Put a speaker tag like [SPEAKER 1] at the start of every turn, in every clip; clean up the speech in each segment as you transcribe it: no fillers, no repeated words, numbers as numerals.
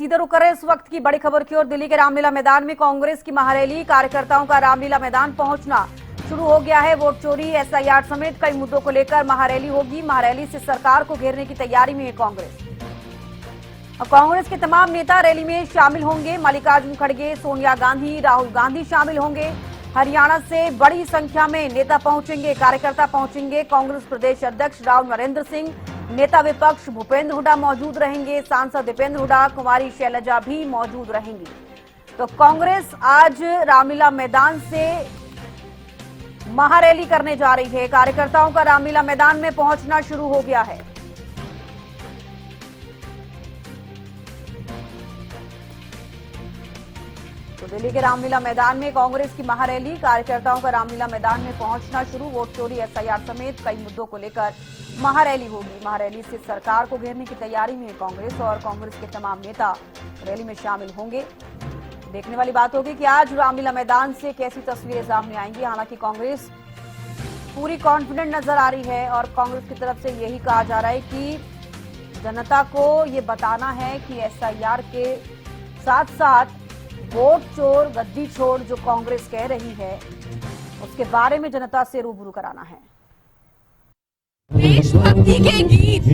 [SPEAKER 1] सीधे रुक करें इस वक्त की बड़ी खबर की ओर। दिल्ली के रामलीला मैदान में कांग्रेस की महारैली, कार्यकर्ताओं का रामलीला मैदान पहुंचना शुरू हो गया है। वोट चोरी, एसआईआर समेत कई मुद्दों को लेकर महारैली होगी। महारैली से सरकार को घेरने की तैयारी में है कांग्रेस। और कांग्रेस के तमाम नेता रैली में शामिल होंगे। मल्लिकार्जुन खड़गे, सोनिया गांधी, राहुल गांधी शामिल होंगे। हरियाणा से बड़ी संख्या में नेता पहुंचेंगे, कार्यकर्ता पहुंचेंगे। कांग्रेस प्रदेश अध्यक्ष राव नरेंद्र सिंह, नेता विपक्ष भूपेंद्र हुड्डा मौजूद रहेंगे। सांसद दीपेंद्र हुड्डा, कुमारी शैलजा भी मौजूद रहेंगी। तो कांग्रेस आज रामलीला मैदान से महारैली करने जा रही है। कार्यकर्ताओं का रामलीला मैदान में पहुंचना शुरू हो गया है। तो दिल्ली के रामलीला मैदान में कांग्रेस की महारैली, कार्यकर्ताओं का रामलीला मैदान में पहुंचना शुरू। वोट चोरी, एसआईआर समेत कई मुद्दों को लेकर महारैली होगी। महारैली से सरकार को घेरने की तैयारी में है कांग्रेस और कांग्रेस के तमाम नेता रैली में शामिल होंगे। देखने वाली बात होगी कि आज रामलीला मैदान से कैसी तस्वीरें सामने आएंगी। हालांकि कांग्रेस पूरी कॉन्फिडेंट नजर आ रही है और कांग्रेस की तरफ से यही कहा जा रहा है कि जनता को ये बताना है कि एसआईआर के साथ साथ वोट चोर, गद्दी छोड़ जो कांग्रेस कह रही है उसके बारे में जनता से रूबरू कराना है।
[SPEAKER 2] देशभक्ति के गीत,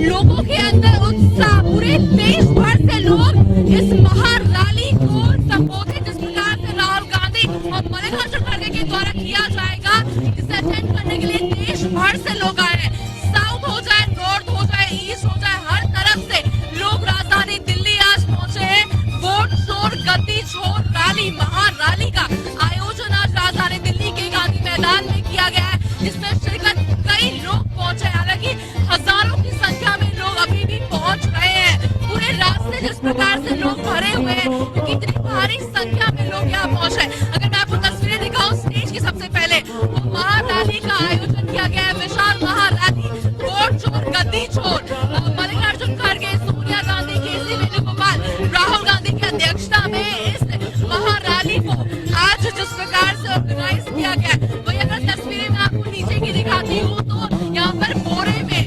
[SPEAKER 2] लोगों के अंदर उत्साह, पूरे देश भर से लोग इस महारैली को संबोधित जिस प्रकार से राहुल गांधी और मल्लिकार्जुन खड़गे के द्वारा किया जाएगा, इसे अटेंड करने के लिए देश भर से लोग आए हैं। साउथ हो जाए, नॉर्थ हो जाए, ईस्ट हो जाए, हर तरफ से लोग राजधानी दिल्ली आज पहुंचे हैं। वोट चोर, गद्दी छोड़ रैली, महारैली का आयोजन आज राजधानी दिल्ली के गांधी मैदान में किया गया है, जिसमें शिरकत कई लोग पहुंचे। हालांकि हजारों की संख्या में लोग अभी भी पहुंच रहे हैं। पूरे रास्ते जिस प्रकार से लोग भरे हुए हैं, क्योंकि इतनी भारी संख्या में लोग यहाँ पहुंचे। अगर मैं आपको तस्वीरें दिखाऊं स्टेज की, सबसे पहले वो महारैली का आयोजन किया गया है, विशाल महारैली। वोट चोर, गद्दी छोड़, मल्लिकार्जुन खड़गे, सोनिया गांधी, केसी वेणुगोपाल, राहुल गांधी की अध्यक्षता में इस महारैली को आज जिस प्रकार से ऑर्गेनाइज किया गया है, वही अगर तस्वीरें मैं आपको नीचे की दिखाती हूँ तो यहाँ पर बोरे में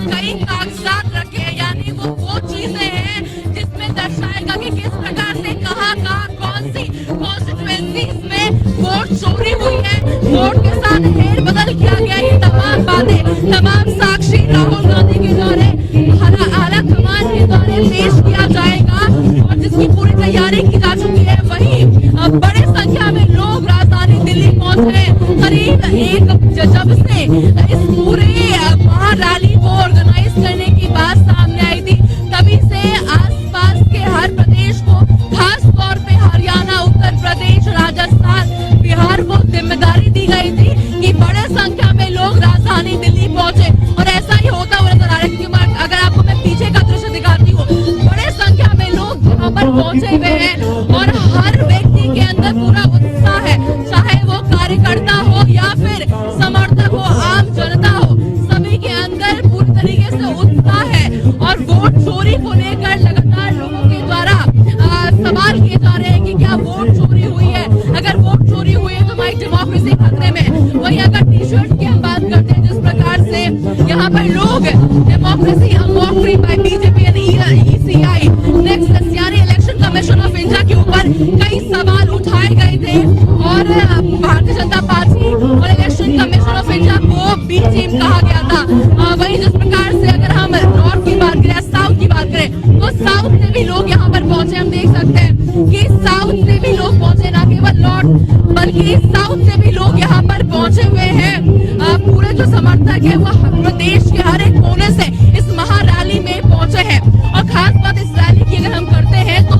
[SPEAKER 2] कई कागजात रखे हैं, यानी वो चीजें हैं जिसमें दर्शाएगा कि किस प्रकार से कहाँ कौन सी कॉन्स्टिट्यूएंसी में वोट चोरी हुई है, वोट के साथ हेर बदल किया गया। ये तमाम बातें, तमाम साक्षी राहुल गांधी के द्वारा, आला कमान के द्वारा पेश किया जाएगा और जिसकी पूरी तैयारी की जा चुकी है। वहीं बड़े संख्या में लोग राजधानी दिल्ली पहुंचे। करीब जब से इस पूरे महारैली को ऑर्गेनाइज करने की बात सामने आई थी, तभी से आसपास के हर प्रदेश को, खास तौर पे हरियाणा, उत्तर प्रदेश, राजस्थान, बिहार को जिम्मेदारी दी गई थी कि बड़े संख्या में लोग राजधानी दिल्ली पहुंचे। और ऐसा ही होता हुआ नजर आ रहा है, क्योंकि अगर आपको मैं पीछे का दृश्य दिखाती हूँ, बड़े संख्या में लोग यहाँ पर पहुंचे हुए हैं और हर व्यक्ति के अंदर पूरा उत्साह है, चाहे वो कार्यकर्ता हो या फिर समर्थक हो, आम जनता हो, सभी के अंदर पूरी तरीके से उत्साह है। और वोट चोरी को लेकर लगातार लोगों के द्वारा सवाल किए जा रहे हैं कि क्या वोट चोरी हुई है। अगर वोट चोरी हुई है तो हमारी डेमोक्रेसी खतरे में। वही अगर टी शर्ट की हम बात करते हैं, जिस प्रकार से यहाँ पर लोग democracy unlocked by BJP and ECI next, यानी इलेक्शन कमीशन ऑफ इंडिया के ऊपर कई सवाल उठाए गए थे और भारतीय जनता पार्टी और इलेक्शन कमीशन ऑफ इंडिया को बी टीम कहा गया था। वही जिस प्रकार से अगर हम नॉर्थ की बात करें, साउथ की बात करें, तो साउथ से भी लोग यहाँ पर पहुंचे। हम देख सकते हैं कि साउथ से भी लोग पहुंचे, ना केवल नॉर्थ बल्कि साउथ से भी लोग यहाँ पर पहुंचे हुए हैं। पूरे जो समर्थक है वो प्रदेश के हर एक कोने से इस महारैली में पहुंचे हैं। और खास बात इस रैली की अगर हम करते हैं तो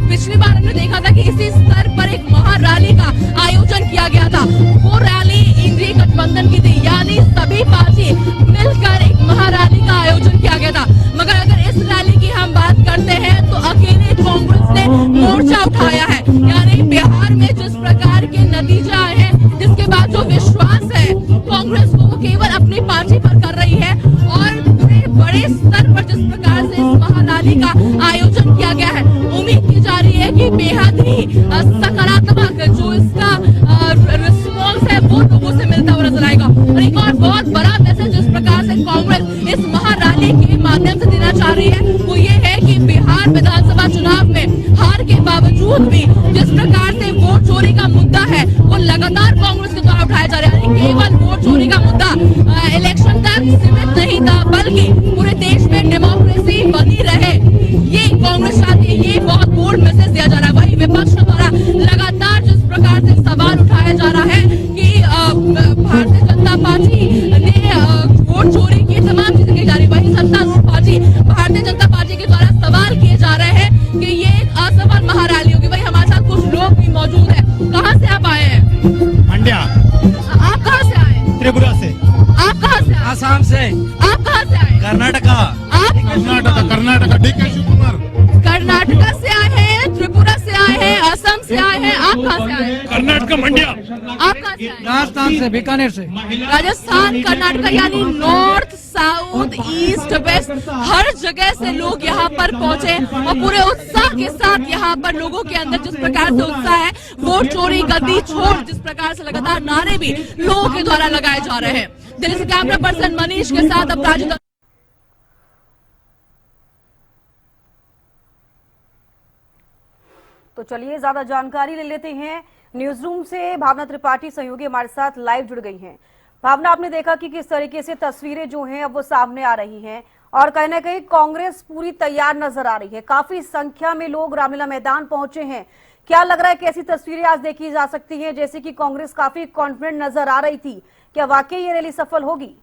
[SPEAKER 2] पिछली बार हमने देखा था कि इसी स्तर पर एक महारैली का आयोजन किया गया था। वो रैली इंडिया गठबंधन की थी, यानी सभी पार्टी मिलकर एक महारैली का आयोजन किया गया था। मगर अगर इस रैली की हम बात करते हैं तो अकेले कांग्रेस ने मोर्चा उठाया है, यानी बिहार में जिस प्रकार के नतीजे आए हैं, जिसके बाद जो विश्वास है कांग्रेस को वो केवल अपनी पार्टी पर कर रही है। और बड़े स्तर पर जिस प्रकार से इस महारैली का आयोजन किया गया है, उम्मीद की जा रही है कि बेहद ही सकारात्मक जो इसका रिस्पॉन्स है वो लोगों से मिलता हुआ नजर आएगा। और एक और बहुत बड़ा मैसेज जिस प्रकार से कांग्रेस इस महारैली के माध्यम से देना चाह रही है वो ये है कि बिहार विधान विपक्ष द्वारा लगातार जिस प्रकार से सवाल उठाया जा रहा है कि भारतीय जनता पार्टी ने वोट चोरी की, तमाम चीजें की जा रही, वही सत्तारूढ़ पार्टी भारतीय जनता पार्टी के द्वारा सवाल किए जा रहे हैं कि ये एक असफल महारैली होगी। वही हमारे साथ कुछ लोग भी मौजूद है। कहाँ से आप आए हैं?
[SPEAKER 3] मंड्या।
[SPEAKER 2] आप कहाँ से आए?
[SPEAKER 3] त्रिपुरा से।
[SPEAKER 2] आप कहाँ से आए?
[SPEAKER 3] आसाम से।
[SPEAKER 2] आप कहाँ से आए?
[SPEAKER 3] कर्नाटका।
[SPEAKER 2] आप
[SPEAKER 4] कर्नाटका डीके शिवकुमार।
[SPEAKER 2] कर्नाटका से आए हैं, त्रिपुरा से आए हैं, असम से आए हैं। आप कहाँ से आए हैं?
[SPEAKER 4] कर्नाटका मंड्या।
[SPEAKER 2] आप कहाँ से आए हैं?
[SPEAKER 3] राजस्थान से, बीकानेर से।
[SPEAKER 2] राजस्थान, कर्नाटका यानी नॉर्थ, साउथ, ईस्ट, वेस्ट, हर जगह से लोग यहाँ पर पहुंचे और पूरे उत्साह के साथ यहाँ पर लोगों के अंदर जिस प्रकार से उत्साह है, वोट चोरी, गद्दी छोड़, जिस प्रकार से लगातार नारे भी लोगों के द्वारा लगाए जा रहे हैं। दिल्ली से कैमरा पर्सन मनीष के साथ अब राजू।
[SPEAKER 1] तो चलिए ज्यादा जानकारी ले लेते हैं। न्यूज रूम से भावना त्रिपाठी सहयोगी हमारे साथ लाइव जुड़ गई हैं। भावना, आपने देखा कि किस तरीके से तस्वीरें जो हैं अब वो सामने आ रही हैं और कहीं ना कहीं कांग्रेस पूरी तैयार नजर आ रही है। काफी संख्या में लोग रामलीला मैदान पहुंचे हैं। क्या लग रहा है, कैसी तस्वीरें आज देखी जा सकती हैं? जैसे कि कांग्रेस काफी कॉन्फिडेंट नजर आ रही थी, क्या वाकई ये रैली सफल होगी?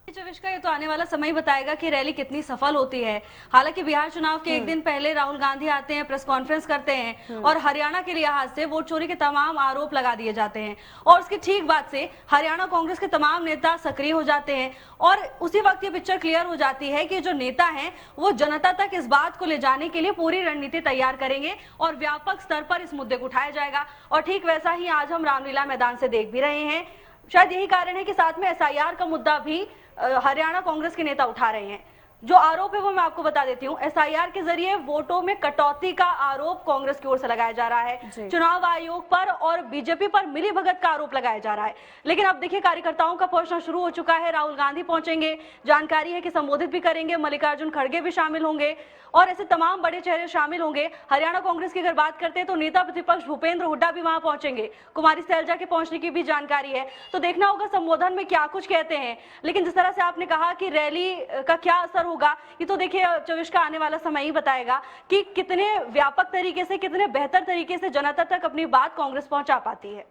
[SPEAKER 5] चविष्का, ये तो आने वाला समय बताएगा कि रैली कितनी सफल होती है। हालांकि बिहार चुनाव के एक दिन पहले राहुल गांधी आते हैं, प्रेस कॉन्फ्रेंस करते हैं और हरियाणा के लिहाज से वोट चोरी के तमाम आरोप लगा दिए जाते हैं और उसके ठीक बाद से हरियाणा कांग्रेस के तमाम नेता सक्रिय हो जाते हैं और उसी वक्त ये पिक्चर क्लियर हो जाती है कि जो नेता हैं वो जनता तक इस बात को ले जाने के लिए पूरी रणनीति तैयार करेंगे और व्यापक स्तर पर इस मुद्दे को उठाया जाएगा। और ठीक वैसा ही आज हम रामलीला मैदान से देख भी रहे हैं। शायद यही कारण है कि साथ में एसआईआर का मुद्दा भी हरियाणा कांग्रेस के नेता उठा रहे हैं। जो आरोप है वो मैं आपको बता देती हूँ। एसआईआर के जरिए वोटों में कटौती का आरोप कांग्रेस की ओर से लगाया जा रहा है। चुनाव आयोग पर और बीजेपी पर मिलीभगत का आरोप लगाया जा रहा है। लेकिन अब देखिए, कार्यकर्ताओं का पहुंचना शुरू हो चुका है। राहुल गांधी पहुंचेंगे, जानकारी है कि संबोधित भी करेंगे, मल्लिकार्जुन खड़गे भी शामिल होंगे और ऐसे तमाम बड़े चेहरे शामिल होंगे। हरियाणा कांग्रेस की अगर बात करते हैं तो नेता प्रतिपक्ष भूपेंद्र हुड्डा भी वहां पहुंचेंगे। कुमारी सैलजा के पहुंचने की भी जानकारी है। तो देखना होगा संबोधन में क्या कुछ कहते हैं। लेकिन जिस तरह से आपने कहा कि रैली का क्या असर होगा, ये तो देखिए चविष्का आने वाला समय ही बताएगा कि कितने व्यापक तरीके से, कितने बेहतर तरीके से जनता तक अपनी बात कांग्रेस पहुंचा पाती है।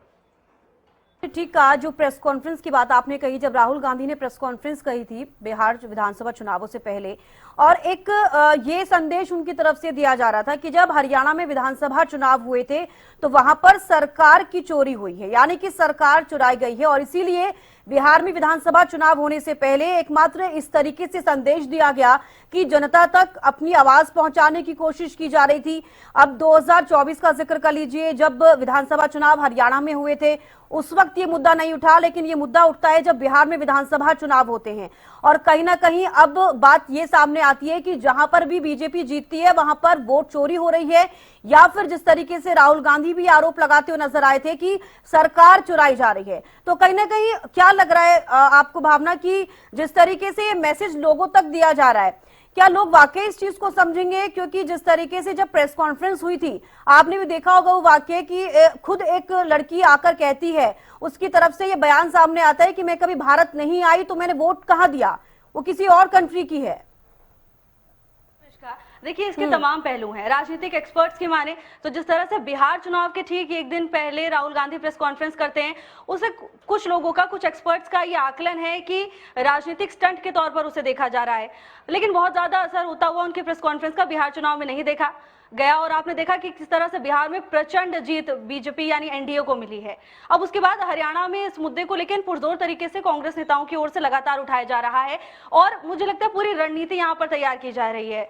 [SPEAKER 1] ठीक कहा। जो प्रेस कॉन्फ्रेंस की बात आपने कही, जब राहुल गांधी ने प्रेस कॉन्फ्रेंस कही थी बिहार विधानसभा चुनावों से पहले, और एक ये संदेश उनकी तरफ से दिया जा रहा था कि जब हरियाणा में विधानसभा चुनाव हुए थे तो वहां पर सरकार की चोरी हुई है, यानी कि सरकार चुराई गई है और इसीलिए बिहार में विधानसभा चुनाव होने से पहले एकमात्र इस तरीके से संदेश दिया गया कि जनता तक अपनी आवाज पहुंचाने की कोशिश की जा रही थी। अब 2024 का जिक्र कर लीजिए, जब विधानसभा चुनाव हरियाणा में हुए थे उस वक्त ये मुद्दा नहीं उठा, लेकिन ये मुद्दा उठता है जब बिहार में विधानसभा चुनाव होते हैं। और कहीं ना कहीं अब बात ये सामने आती है कि जहां पर भी बीजेपी जीतती है वहां पर वोट चोरी हो रही है, या फिर जिस तरीके से राहुल गांधी भी आरोप लगाते हुए नजर आए थे कि सरकार चुराई जा रही है। तो कहीं ना कहीं क्या लग रहा है आपको भावना कि जिस तरीके से ये मैसेज लोगों तक दिया जा रहा है, क्या लोग वाकई इस चीज को समझेंगे? क्योंकि जिस तरीके से जब प्रेस कॉन्फ्रेंस हुई थी, आपने भी देखा होगा वो वाकई कि खुद एक लड़की आकर कहती है, उसकी तरफ से ये बयान सामने आता है कि मैं कभी भारत नहीं आई तो मैंने वोट कहाँ दिया, वो किसी और कंट्री की है।
[SPEAKER 5] देखिए, इसके तमाम पहलू हैं। राजनीतिक एक्सपर्ट्स की माने तो जिस तरह से बिहार चुनाव के ठीक एक दिन पहले राहुल गांधी प्रेस कॉन्फ्रेंस करते हैं, उसे कुछ लोगों का, कुछ एक्सपर्ट्स का ये आकलन है कि राजनीतिक स्टंट के तौर पर उसे देखा जा रहा है। लेकिन बहुत ज्यादा असर होता हुआ उनके प्रेस कॉन्फ्रेंस का बिहार चुनाव में नहीं देखा गया और आपने देखा कि किस तरह से बिहार में प्रचंड जीत बीजेपी यानी एनडीए को मिली है। अब उसके बाद हरियाणा में इस मुद्दे को लेकर पुरजोर तरीके से कांग्रेस नेताओं की ओर से लगातार उठाया जा रहा है और मुझे लगता है पूरी रणनीति यहां पर तैयार की जा रही है।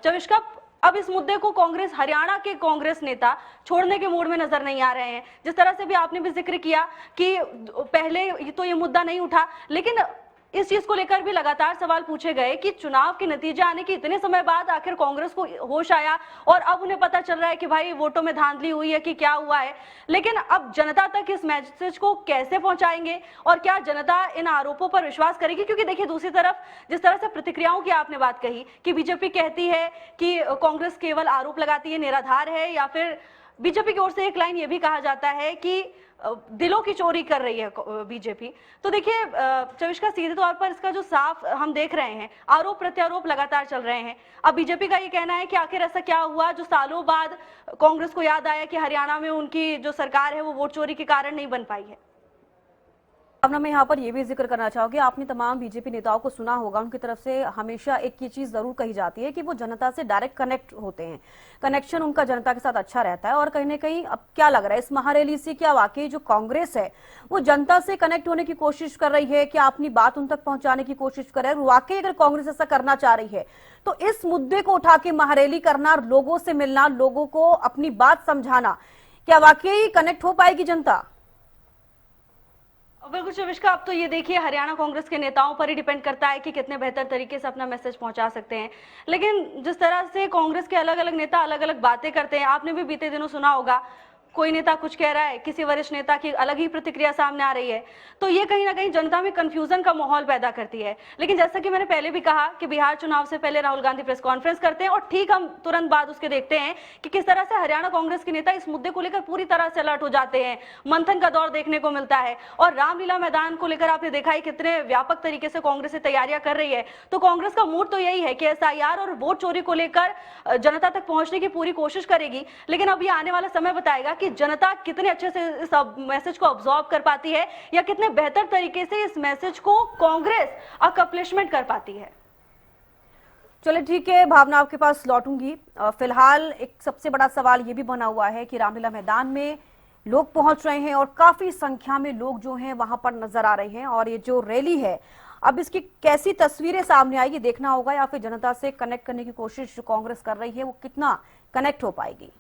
[SPEAKER 5] चविष्का, अब इस मुद्दे को कांग्रेस, हरियाणा के कांग्रेस नेता छोड़ने के मूड में नजर नहीं आ रहे हैं। जिस तरह से भी आपने भी जिक्र किया कि पहले तो ये मुद्दा नहीं उठा, लेकिन इस चीज को लेकर भी लगातार सवाल पूछे गए कि चुनाव के नतीजे आने के इतने समय बाद आखिर कांग्रेस को होश आया और अब उन्हें पता चल रहा है कि भाई वोटों में धांधली हुई है कि क्या हुआ है। लेकिन अब जनता तक इस मैसेज को कैसे पहुंचाएंगे और क्या जनता इन आरोपों पर विश्वास करेगी? क्योंकि देखिए, दूसरी तरफ जिस तरह से प्रतिक्रियाओं की आपने बात कही कि बीजेपी कहती है कि कांग्रेस केवल आरोप लगाती है, निराधार है, या फिर बीजेपी की ओर से एक लाइन ये भी कहा जाता है कि दिलों की चोरी कर रही है बीजेपी। तो देखिए चविष्का, सीधे तौर पर इसका जो साफ हम देख रहे हैं, आरोप प्रत्यारोप लगातार चल रहे हैं। अब बीजेपी का ये कहना है कि आखिर ऐसा क्या हुआ जो सालों बाद कांग्रेस को याद आया कि हरियाणा में उनकी जो सरकार है वो वोट चोरी के कारण नहीं बन पाई है।
[SPEAKER 1] भावना, मैं यहाँ पर यह भी जिक्र करना चाहूंगी, आपने तमाम बीजेपी नेताओं को सुना होगा, उनकी तरफ से हमेशा एक ये चीज जरूर कही जाती है कि वो जनता से डायरेक्ट कनेक्ट होते हैं, कनेक्शन उनका जनता के साथ अच्छा रहता है। और कहीं ना कहीं अब क्या लग रहा है इस महारैली से, क्या वाकई जो कांग्रेस है वो जनता से कनेक्ट होने की कोशिश कर रही है, क्या अपनी बात उन तक पहुंचाने की कोशिश कर रही है? वाकई अगर कांग्रेस ऐसा करना चाह रही है तो इस मुद्दे को उठा के महारैली करना, लोगों से मिलना, लोगों को अपनी बात समझाना, क्या वाकई कनेक्ट हो पाएगी जनता?
[SPEAKER 5] बिल्कुल चविष्का, अब तो ये देखिए हरियाणा कांग्रेस के नेताओं पर ही डिपेंड करता है कि कितने बेहतर तरीके से अपना मैसेज पहुंचा सकते हैं। लेकिन जिस तरह से कांग्रेस के अलग अलग नेता अलग अलग बातें करते हैं, आपने भी बीते दिनों सुना होगा, कोई नेता कुछ कह रहा है, किसी वरिष्ठ नेता की अलग ही प्रतिक्रिया सामने आ रही है, तो ये कहीं ना कहीं जनता में कंफ्यूजन का माहौल पैदा करती है। लेकिन जैसा कि मैंने पहले भी कहा कि बिहार चुनाव से पहले राहुल गांधी प्रेस कॉन्फ्रेंस करते हैं और ठीक हम तुरंत बाद उसके देखते हैं कि किस तरह से हरियाणा कांग्रेस के नेता इस मुद्दे को लेकर पूरी तरह से अलर्ट हो जाते हैं, मंथन का दौर देखने को मिलता है। और रामलीला मैदान को लेकर आपने देखा है कितने व्यापक तरीके से कांग्रेस तैयारियां कर रही है। तो कांग्रेस का मूड तो यही है कि एसआईआर और वोट चोरी को लेकर जनता तक पहुंचने की पूरी कोशिश करेगी। लेकिन अब ये आने वाला समय बताएगा कि जनता कितने अच्छे से इस मैसेज को ऑब्जॉर्व कर पाती है या कितने बेहतर तरीके से इस मैसेज को कांग्रेस अकम्प्लिशमेंट कर पाती है।
[SPEAKER 1] चलिए ठीक है भावना, आपके पास लौटूंगी। फिलहाल एक सबसे बड़ा सवाल ये भी बना हुआ है कि रामलीला मैदान में लोग पहुंच रहे हैं और काफी संख्या में लोग जो हैं वहां पर नजर आ रहे हैं, और ये जो रैली है अब इसकी कैसी तस्वीरें सामने आएगी देखना होगा, या फिर जनता से कनेक्ट करने की कोशिश जो कांग्रेस कर रही है वो कितना कनेक्ट हो पाएगी।